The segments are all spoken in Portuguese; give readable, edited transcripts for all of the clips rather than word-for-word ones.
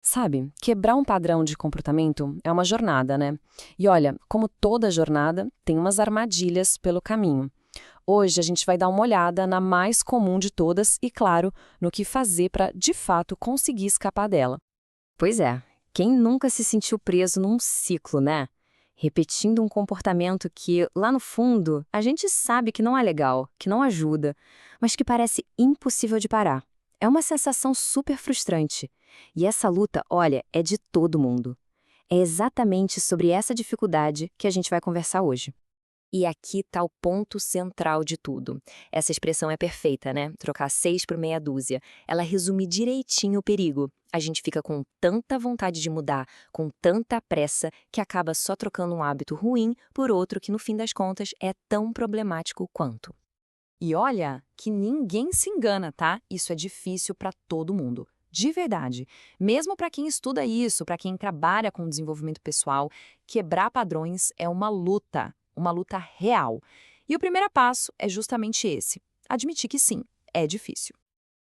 Sabe, quebrar um padrão de comportamento é uma jornada, né? E olha, como toda jornada, tem umas armadilhas pelo caminho. Hoje a gente vai dar uma olhada na mais comum de todas e, claro, no que fazer para, de fato, conseguir escapar dela. Pois é, quem nunca se sentiu preso num ciclo, né? Repetindo um comportamento que, lá no fundo, a gente sabe que não é legal, que não ajuda, mas que parece impossível de parar. É uma sensação super frustrante. E essa luta, olha, é de todo mundo. É exatamente sobre essa dificuldade que a gente vai conversar hoje. E aqui está o ponto central de tudo. Essa expressão é perfeita, né? Trocar 6 por meia dúzia. Ela resume direitinho o perigo. A gente fica com tanta vontade de mudar, com tanta pressa, que acaba só trocando um hábito ruim por outro que, no fim das contas, é tão problemático quanto. E olha que ninguém se engana, tá? Isso é difícil para todo mundo. De verdade. Mesmo para quem estuda isso, para quem trabalha com desenvolvimento pessoal, quebrar padrões é uma luta real. E o primeiro passo é justamente esse: admitir que sim, é difícil.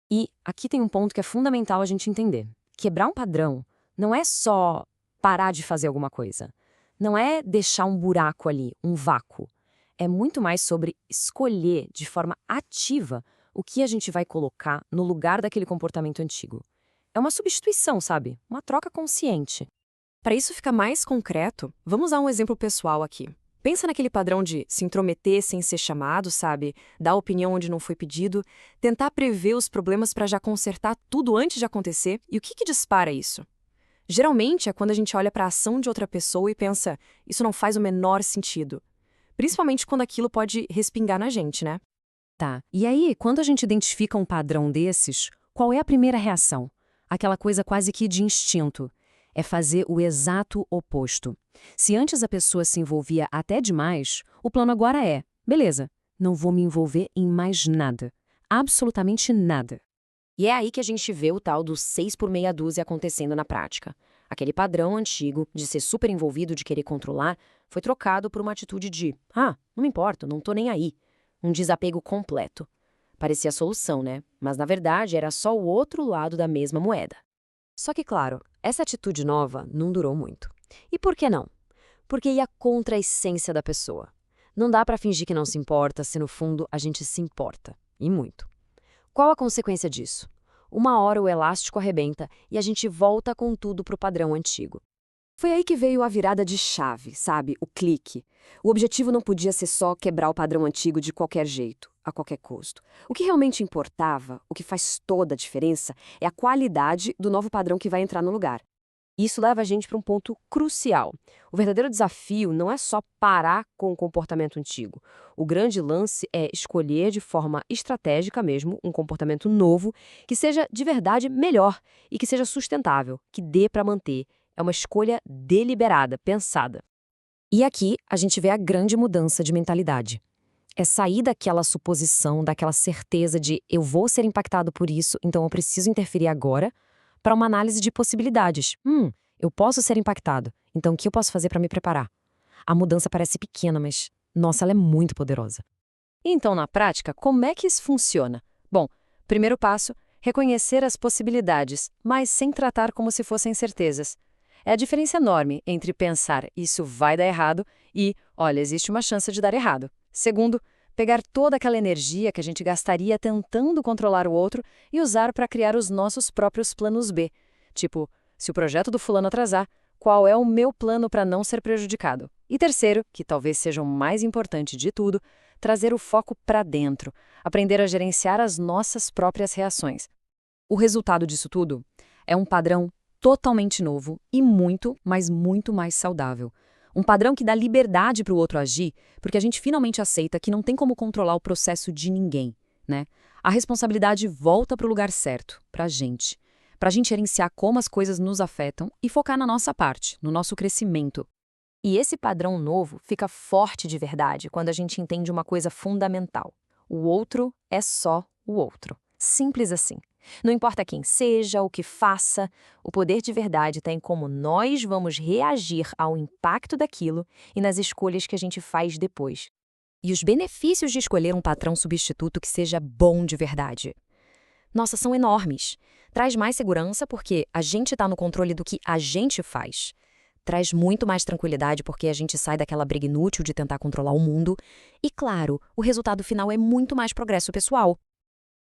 E aqui tem um ponto que é fundamental a gente entender. Quebrar um padrão não é só parar de fazer alguma coisa. Não é deixar um buraco ali, um vácuo. É muito mais sobre escolher de forma ativa o que a gente vai colocar no lugar daquele comportamento antigo. É uma substituição, sabe? Uma troca consciente. Para isso ficar mais concreto, vamos usar um exemplo pessoal aqui. Pensa naquele padrão de se intrometer sem ser chamado, sabe? Dar opinião onde não foi pedido, tentar prever os problemas para já consertar tudo antes de acontecer. E o que dispara isso? Geralmente é quando a gente olha para a ação de outra pessoa e pensa, isso não faz o menor sentido. Principalmente quando aquilo pode respingar na gente, né? Tá. E aí, quando a gente identifica um padrão desses, qual é a primeira reação? Aquela coisa quase que de instinto. É fazer o exato oposto. Se antes a pessoa se envolvia até demais, o plano agora é: beleza, não vou me envolver em mais nada. Absolutamente nada. E é aí que a gente vê o tal do 6 por meia dúzia acontecendo na prática. Aquele padrão antigo de ser super envolvido, de querer controlar, foi trocado por uma atitude de não me importo, não tô nem aí. Um desapego completo. Parecia a solução, né? Mas na verdade era só o outro lado da mesma moeda. Só que, claro, essa atitude nova não durou muito. E por que não? Porque ia contra a essência da pessoa. Não dá pra fingir que não se importa se no fundo a gente se importa. E muito. Qual a consequência disso? Uma hora o elástico arrebenta e a gente volta com tudo pro padrão antigo. Foi aí que veio a virada de chave, sabe? O clique. O objetivo não podia ser só quebrar o padrão antigo de qualquer jeito, a qualquer custo. O que realmente importava, o que faz toda a diferença, é a qualidade do novo padrão que vai entrar no lugar. Isso leva a gente para um ponto crucial. O verdadeiro desafio não é só parar com o comportamento antigo. O grande lance é escolher de forma estratégica mesmo um comportamento novo que seja de verdade melhor e que seja sustentável, que dê para manter. É uma escolha deliberada, pensada. E aqui a gente vê a grande mudança de mentalidade. É sair daquela suposição, daquela certeza de eu vou ser impactado por isso, então eu preciso interferir agora, para uma análise de possibilidades. Eu posso ser impactado, então o que eu posso fazer para me preparar? A mudança parece pequena, mas, nossa, ela é muito poderosa. Então, na prática, como é que isso funciona? Bom, primeiro passo, reconhecer as possibilidades, mas sem tratar como se fossem certezas. É a diferença enorme entre pensar isso vai dar errado e, olha, existe uma chance de dar errado. Segundo, pegar toda aquela energia que a gente gastaria tentando controlar o outro e usar para criar os nossos próprios planos B. Tipo, se o projeto do fulano atrasar, qual é o meu plano para não ser prejudicado? E terceiro, que talvez seja o mais importante de tudo, trazer o foco para dentro, aprender a gerenciar as nossas próprias reações. O resultado disso tudo é um padrão totalmente novo e muito, mas muito mais saudável. Um padrão que dá liberdade para o outro agir, porque a gente finalmente aceita que não tem como controlar o processo de ninguém, né? A responsabilidade volta para o lugar certo, para a gente gerenciar como as coisas nos afetam e focar na nossa parte, no nosso crescimento. E esse padrão novo fica forte de verdade quando a gente entende uma coisa fundamental. O outro é só o outro. Simples assim. Não importa quem seja, o que faça, o poder de verdade está em como nós vamos reagir ao impacto daquilo e nas escolhas que a gente faz depois. E os benefícios de escolher um patrão substituto que seja bom de verdade? Nossa, são enormes. Traz mais segurança porque a gente está no controle do que a gente faz. Traz muito mais tranquilidade porque a gente sai daquela briga inútil de tentar controlar o mundo. E, claro, o resultado final é muito mais progresso pessoal.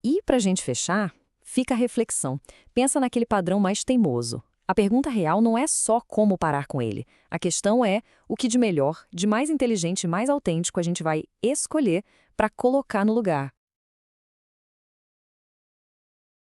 E, para a gente fechar, fica a reflexão. Pensa naquele padrão mais teimoso. A pergunta real não é só como parar com ele. A questão é o que de melhor, de mais inteligente e mais autêntico a gente vai escolher para colocar no lugar.